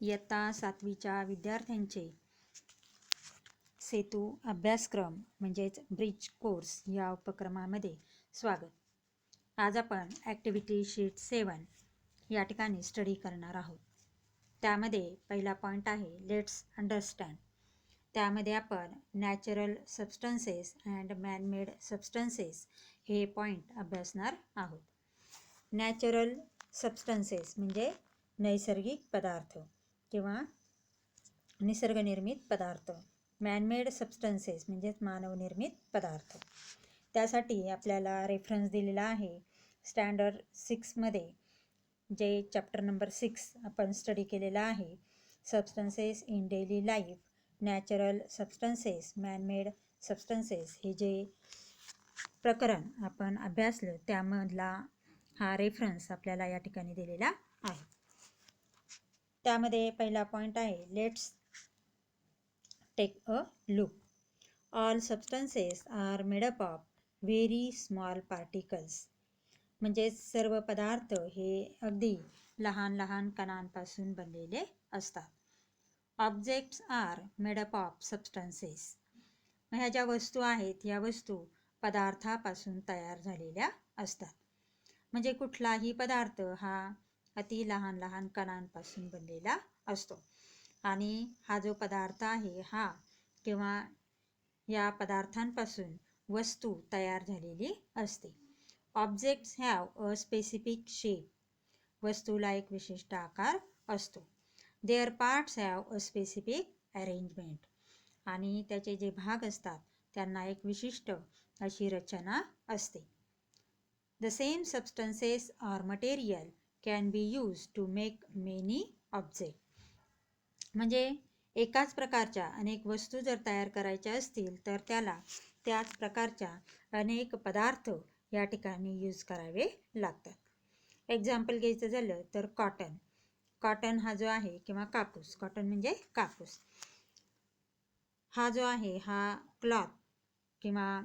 इयत्ता 7वीच्या विद्यार्थ्यांचे सेतू अभ्यासक्रम म्हणजेच ब्रिज कोर्स या उपक्रमामध्ये स्वागत. आज आपण ॲक्टिव्हिटी शीट 7 या ठिकाणी स्टडी करणार आहोत. त्यामध्ये पहिला पॉईंट आहे लेट्स अंडरस्टँड. त्यामध्ये आपण natural substances and man-made substances हे पॉईंट अभ्यासणार आहोत. नॅचरल सबस्टन्सेस म्हणजे नैसर्गिक पदार्थ किंवा निसर्गनिर्मित पदार्थ. मॅनमेड सबस्टन्सेस म्हणजेच मानवनिर्मित पदार्थ. त्यासाठी आपल्याला रेफरन्स दिलेला आहे स्टँडर्ड 6मध्ये, जे चॅप्टर नंबर 6 आपण स्टडी केलेला आहे. Substances in daily life, natural substances, man-made substances हे जे प्रकरण आपण अभ्यासलं त्यामधला हा रेफरन्स आपल्याला या ठिकाणी दिलेला आहे. त्यामध्ये पहिला पॉईंट आहे let's take a look. All substances are made up of very small particles. म्हणजे सर्व पदार्थ हे अगदी लहान लहान कणांपासून बनलेले असतात. Objects are made up of substances. ह्या ज्या वस्तू आहेत या वस्तू पदार्थापासून तयार झालेल्या असतात. म्हणजे कुठलाही पदार्थ हा अति लहान लहान कणांपासून बनलेला असतो आणि हा जो पदार्थ आहे हा किंवा या पदार्थांपासून वस्तू तयार झालेली असते. Objects have a specific shape. वस्तूला एक विशिष्ट आकार असतो. Their parts have a specific arrangement. आणि त्याचे जे भाग असतात त्यांना एक विशिष्ट अशी रचना असते. The same substances or material can be used to make many objects. म्हणजे एकाच प्रकारच्या अनेक वस्तू जर तयार करायच्या असतील तर त्याला त्याच प्रकारच्या अनेक पदार्थ या ठिकाणी यूज करावे लागतात. एक्झाम्पल घ्यायचं झालं तर कॉटन. कॉटन हा जो आहे किंवा कापूस, कॉटन म्हणजे कापूस, हा जो आहे हा क्लॉथ किंवा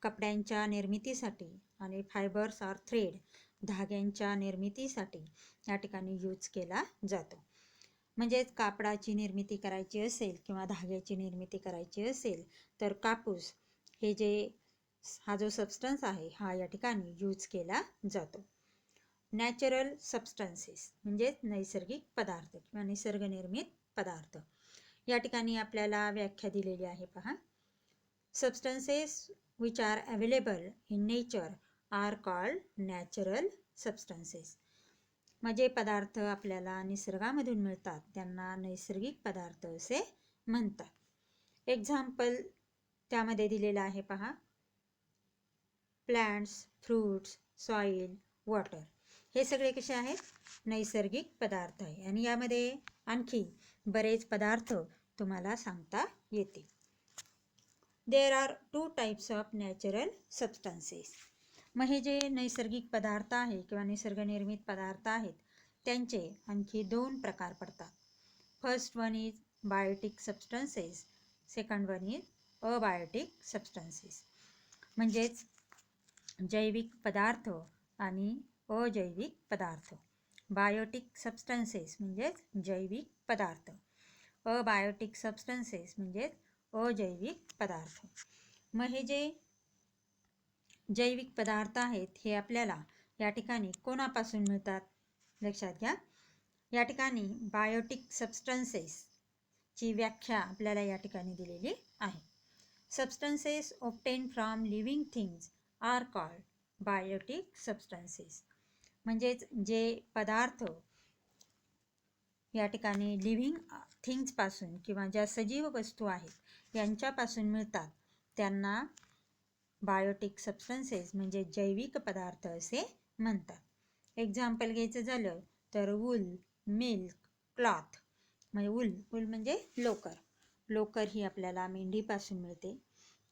कपड्यांच्या निर्मितीसाठी आणि फायबर्स ऑर थ्रेड धाग्यांच्या निर्मितीसाठी या ठिकाणी यूज केला जातो. म्हणजेच कापडाची निर्मिती करायची असेल किंवा धाग्याची निर्मिती करायची असेल तर कापूस हे जे हा जो सबस्टन्स आहे हा या ठिकाणी यूज केला जातो. नॅचरल सबस्टन्सेस म्हणजेच नैसर्गिक पदार्थ किंवा निसर्गनिर्मित पदार्थ. या ठिकाणी आपल्याला व्याख्या दिलेली आहे पहा. Substances which are available in nature are called natural substances. म्हणजे पदार्थ आपल्याला निसर्गामधून मिळतात त्यांना नैसर्गिक पदार्थ असे म्हणतात. एक्झाम्पल त्यामध्ये दिलेलं आहे पहा. प्लांट्स, फ्रूट्स, सॉईल, वॉटर हे सगळे कसे आहेत? नैसर्गिक पदार्थ आहे. आणि यामध्ये आणखी बरेच पदार्थ तुम्हाला सांगता येतील. There are two types of natural substances. मग हे जे नैसर्गिक पदार्थ आहे किंवा निसर्गनिर्मित पदार्थ आहेत त्यांचे आणखी दोन प्रकार पडतात. First one is biotic substances, second one is abiotic substances. म्हणजेच जैविक पदार्थ आणि अजैविक पदार्थ. बायोटिक सबस्टन्सेस म्हणजेच जैविक पदार्थ, अबायोटिक सबस्टन्सेस म्हणजेच अजैविक पदार्थ. मग हे जे जैविक पदार्थ आहेत हे आपल्याला या ठिकाणी कोणापासून मिळतात? लक्षात घ्या. या ठिकाणी बायोटिक सबस्टन्सेसची व्याख्या आपल्याला या ठिकाणी दिलेली आहे. Substances obtain from living things are called biotic substances. म्हणजेच जे पदार्थ या ठिकाणी लिव्हिंग थिंग्सपासून किंवा ज्या सजीव वस्तू आहेत यांच्यापासून मिळतात त्यांना बायोटिक सबस्टन्सेस म्हणजे जैविक पदार्थ असे म्हणतात. एक्झाम्पल घ्यायचं झालं तर वूल, मिल्क, क्लॉथ. म्हणजे वूल म्हणजे लोकर. लोकर ही आपल्याला मेंढीपासून मिळते.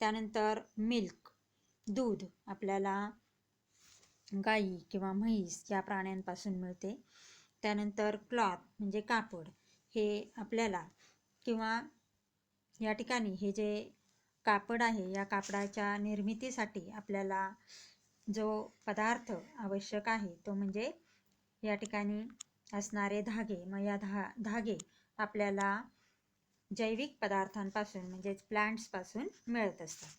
त्यानंतर मिल्क दूध आपल्याला गाई किंवा म्हैस या प्राण्यांपासून मिळते. त्यानंतर क्लॉथ म्हणजे कापड हे आपल्याला किंवा या ठिकाणी हे जे कापड आहे या कापडाच्या निर्मितीसाठी आपल्याला जो पदार्थ आवश्यक आहे तो म्हणजे या ठिकाणी असणारे धागे. मग या धागे आपल्याला जैविक पदार्थांपासून म्हणजेच प्लांट्सपासून मिळत असतात.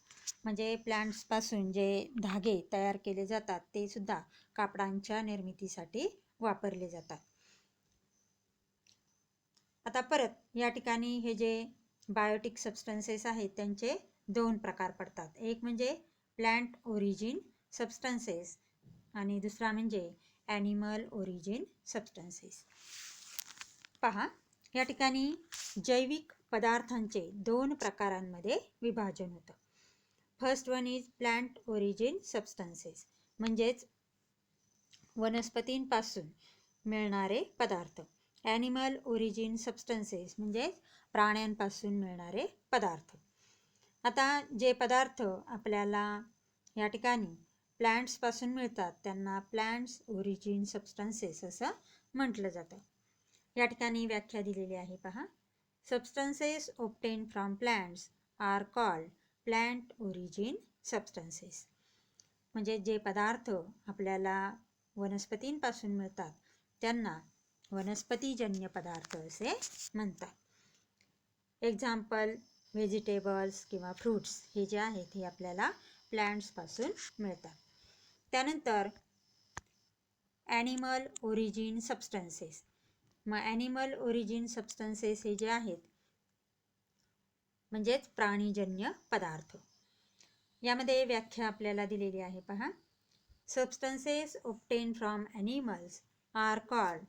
म्हणजे प्लांट्सपासून जे धागे तयार केले जातात ते सुद्धा कापडांच्या निर्मितीसाठी वापरले जातात. आता परत या ठिकाणी हे जे बायोटिक सबस्टन्सेस आहेत त्यांचे दोन प्रकार पडतात. एक म्हणजे प्लांट ओरिजिन सबस्टन्सेस आणि दुसरा म्हणजे ॲनिमल ओरिजिन सबस्टन्सेस. पहा, या ठिकाणी जैविक पदार्थांचे दोन प्रकारांमध्ये विभाजन होतं. First one is plant origin substances, म्हणजेच वनस्पतींपासून मिळणारे पदार्थ. ॲनिमल ओरिजिन सबस्टन्सेस म्हणजे प्राण्यांपासून मिळणारे पदार्थ. आता जे पदार्थ आपल्याला या ठिकाणी प्लांट्सपासून मिळतात त्यांना प्लांट्स ओरिजिन सबस्टन्सेस असं म्हटलं जातं. या ठिकाणी व्याख्या दिलेली आहे पहा. Substances obtain from plants are called plant origin substances. म्हणजे जे पदार्थ आपल्याला वनस्पतींपासून मिळतात त्यांना वनस्पतीजन्य पदार्थ असे म्हणतात. एक्झाम्पल व्हेजिटेबल्स किंवा फ्रूट्स हे जे आहेत हे आपल्याला प्लांट्सपासून मिळतात. त्यानंतर ॲनिमल ओरिजिन सबस्टन्सेस. मग ॲनिमल ओरिजिन सबस्टन्सेस हे जे आहेत म्हणजेच प्राणीजन्य पदार्थ. यामध्ये व्याख्या आपल्याला दिलेली आहे पहा. Substances obtain from animals are called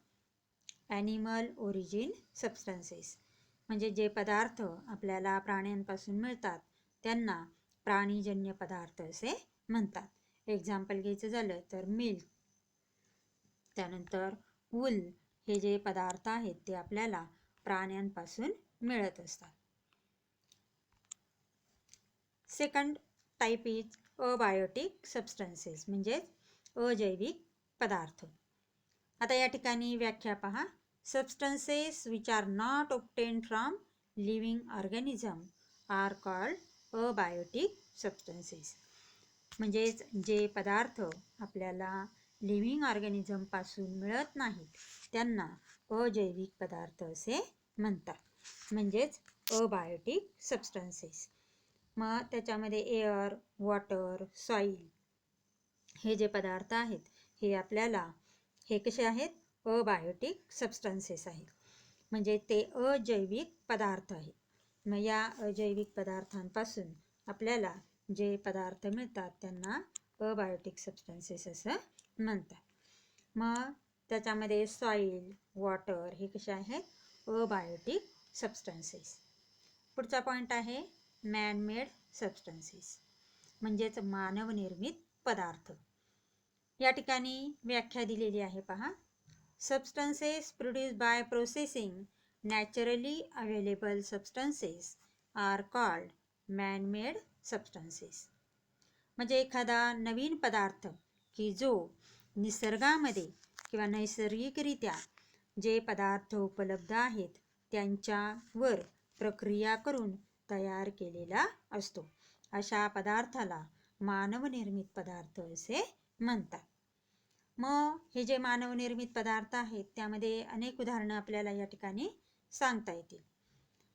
animal origin substances. म्हणजे जे पदार्थ आपल्याला प्राण्यांपासून मिळतात त्यांना प्राणीजन्य पदार्थ असे म्हणतात. एक्झाम्पल घ्यायचं झालं तर मिल्क, त्यानंतर वूल हे जे पदार्थ आहेत ते आपल्याला प्राण्यांपासून मिळत असतात. Second type is abiotic substances, म्हणजेच अजैविक पदार्थ. आता या ठिकाणी व्याख्या पहा. Substances which are not obtain from living organism are called abiotic substances. म्हणजेच जे पदार्थ आपल्याला लिव्हिंग ऑर्गॅनिझमपासून मिळत नाहीत त्यांना अजैविक पदार्थ असे म्हणतात, म्हणजेच अबायोटिक सबस्टन्सेस. मग त्याच्यामध्ये एअर, वॉटर, सॉईल हे जे पदार्थ आहेत हे आपल्याला हे कसे आहेत? अबायोटिक सबस्टन्सेस आहेत, म्हणजे ते अजैविक पदार्थ आहेत. मग या अजैविक पदार्थांपासून आपल्याला जे पदार्थ मिळतात त्यांना अबायोटिक सबस्टन्सेस असं म्हणतात. मग त्याच्यामध्ये सॉईल, वॉटर हे कसे आहेत? Abiotic substances. पुढचा पॉईंट आहे मॅनमेड सबस्टन्सेस, म्हणजेच मानवनिर्मित पदार्थ. या ठिकाणी व्याख्या दिलेली आहे पहा. Substances produce by processing naturally available substances are called manmade substances. म्हणजे एखादा नवीन पदार्थ की जो निसर्गामध्ये किंवा नैसर्गिकरित्या जे पदार्थ उपलब्ध आहेत त्यांच्यावर प्रक्रिया करून तयार केलेला असतो, अशा पदार्थाला मानवनिर्मित पदार्थ असे म्हणतात. मग हे जे मानवनिर्मित पदार्थ आहेत त्यामध्ये अनेक उदाहरणं आपल्याला या ठिकाणी सांगता येतील.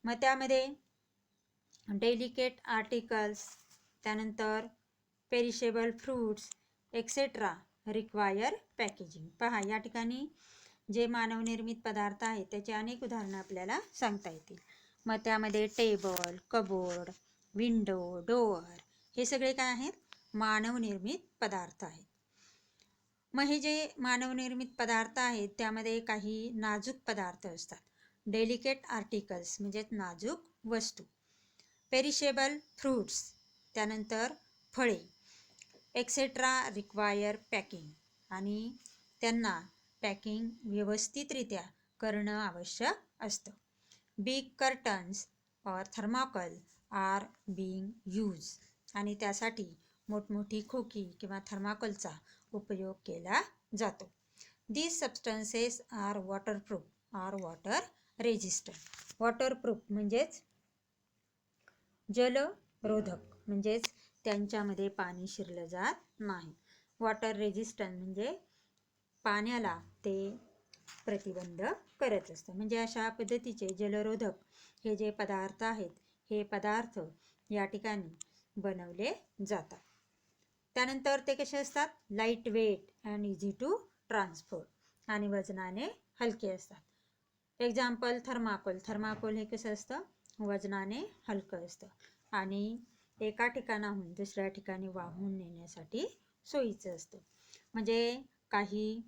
मग त्यामध्ये डेलिकेट आर्टिकल्स, त्यानंतर perishable fruits etcetera require packaging. पहा, या ठिकाणी जे मानवनिर्मित पदार्थ आहेत त्याचे अनेक उदाहरणं आपल्याला सांगता येतील. मग त्यामध्ये टेबल, कबोर्ड, विंडो, डोअर हे सगळे काय आहेत? मानवनिर्मित पदार्थ आहेत. मग हे जे मानवनिर्मित पदार्थ आहेत त्यामध्ये काही नाजूक पदार्थ असतात. डेलिकेट आर्टिकल्स म्हणजेच नाजूक वस्तू. पेरिशेबल फ्रूट्स, त्यानंतर फळे. एक्सेट्रा रिक्वायर पॅकिंग, आणि त्यांना पॅकिंग व्यवस्थितरित्या करणं आवश्यक असतं. बिग कर्टन्स और थर्माकोल आर बीइंग यूज, आणि त्यासाठी मोठमोठी खोकी किंवा थर्माकोलचा उपयोग केला जातो. These substances are waterproof or water resistant. Waterproof म्हणजेच जलरोधक, म्हणजेच त्यांच्यामध्ये पाणी शिरलं जात नाही. वॉटर रेजिस्टंट म्हणजे पाण्याला ते प्रतिबंध करत असतं. म्हणजे अशा पद्धतीचे जलरोधक हे जे पदार्थ आहेत, हे पदार्थ या ठिकाणी बनवले जातात. त्यानंतर ते कसे असतात? Light weight and easy to transport आणि वजनाने हलके असतात. Example thermocol. थर्माकोल हे कसं असतं? वजनाने हलकं असतं आणि एका ठिकाणाहून दुसऱ्या ठिकाणी वाहून नेण्यासाठी सोयीचं असतं. म्हणजे काही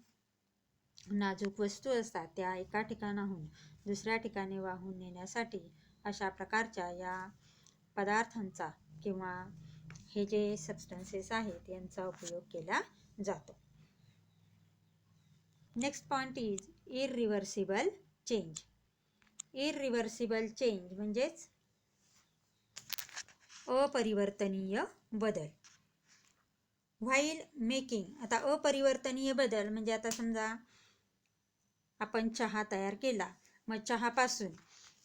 नाजूक वस्तू असतात त्या एका ठिकाणाहून दुसऱ्या ठिकाणी वाहून नेण्यासाठी अशा प्रकारच्या या पदार्थांचा किंवा हे जे सबस्टन्सेस आहेत यांचा उपयोग केला जातो. Next point is irreversible change. Irreversible change म्हणजेच अपरिवर्तनीय बदल. While making. आता अपरिवर्तनीय बदल म्हणजे आता समजा आपण चहा तयार केला, मग चहापासून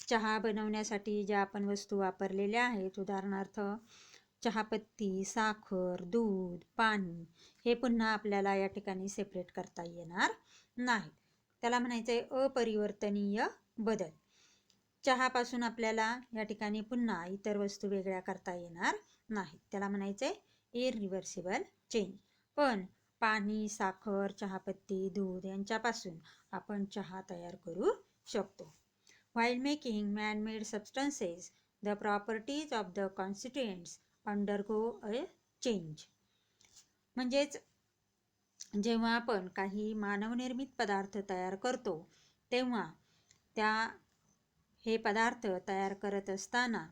चहा बनवण्यासाठी ज्या आपण वस्तू वापरलेल्या आहेत, उदाहरणार्थ चहापत्ती, साखर, दूध, पाणी, हे पुन्हा आपल्याला या ठिकाणी सेपरेट करता येणार नाही. त्याला म्हणायचं आहे अपरिवर्तनीय बदल. चहापासून आपल्याला या ठिकाणी पुन्हा इतर वस्तू वेगळ्या करता येणार नाहीत. त्याला म्हणायचं आहे इररिव्हर्सिबल चेंज. पण पाणी, साखर, चहापत्ती, दूध यांच्यापासून आपण चहा तयार करू शकतो. While making man-made substances, the properties of the constituents undergo a change. म्हणजेच जेव्हा आपण काही मानवनिर्मित पदार्थ तयार करतो तेव्हा हे पदार्थ तयार करत असताना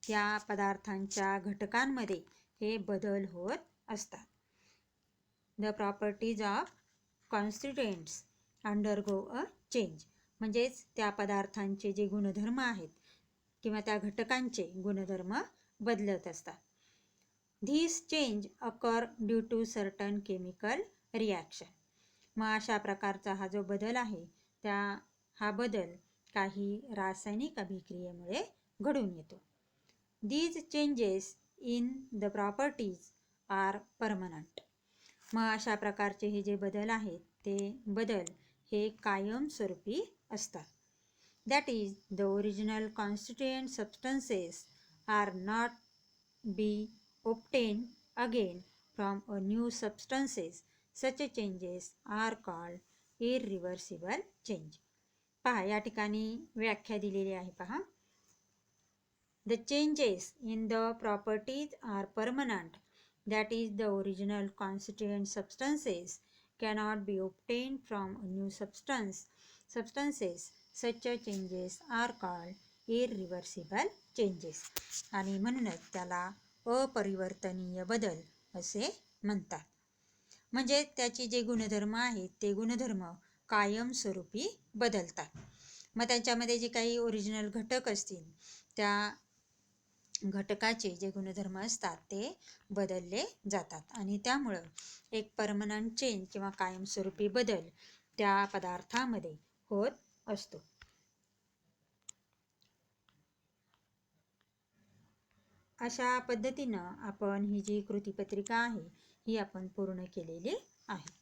त्या पदार्थांच्या घटकांमध्ये हे बदल होत असतात. The properties of constituents undergo a change. म्हणजेच त्या पदार्थांचे जे गुणधर्म आहेत किंवा त्या घटकांचे गुणधर्म बदलत असतात. These change occur due to certain chemical reaction. मग अशा प्रकारचा हा जो बदल आहे हा बदल काही रासायनिक अभिक्रियेमुळे घडून येतो. These changes in the properties are permanent. मग अशा प्रकारचे हे जे बदल आहेत ते बदल हे कायमस्वरूपी असतात. That is, the original constituent substances are not be obtained again from a new substances. Such changes are called irreversible change. पहा या ठिकाणी व्याख्या दिलेली आहे पहा. The changes in the properties are permanent. That is, the original constituent substances cannot be obtained from a new substances. Such changes are called irreversible changes. आणि म्हणूनच त्याला अपरिवर्तनीय बदल असे म्हणतात. म्हणजे त्याचे जे गुणधर्म आहेत ते गुणधर्म कायमस्वरूपी बदलतात. मग त्याच्यामध्ये जे काही ओरिजिनल घटक असतील त्या घटकाचे जे गुणधर्म असतात ते बदलले जातात आणि त्यामुळं एक परमनंट चेंज किंवा कायमस्वरूपी बदल त्या पदार्थामध्ये होत असतो. अशा पद्धतीनं आपण ही जी कृतीपत्रिका आहे ही आपण पूर्ण केलेली आहे.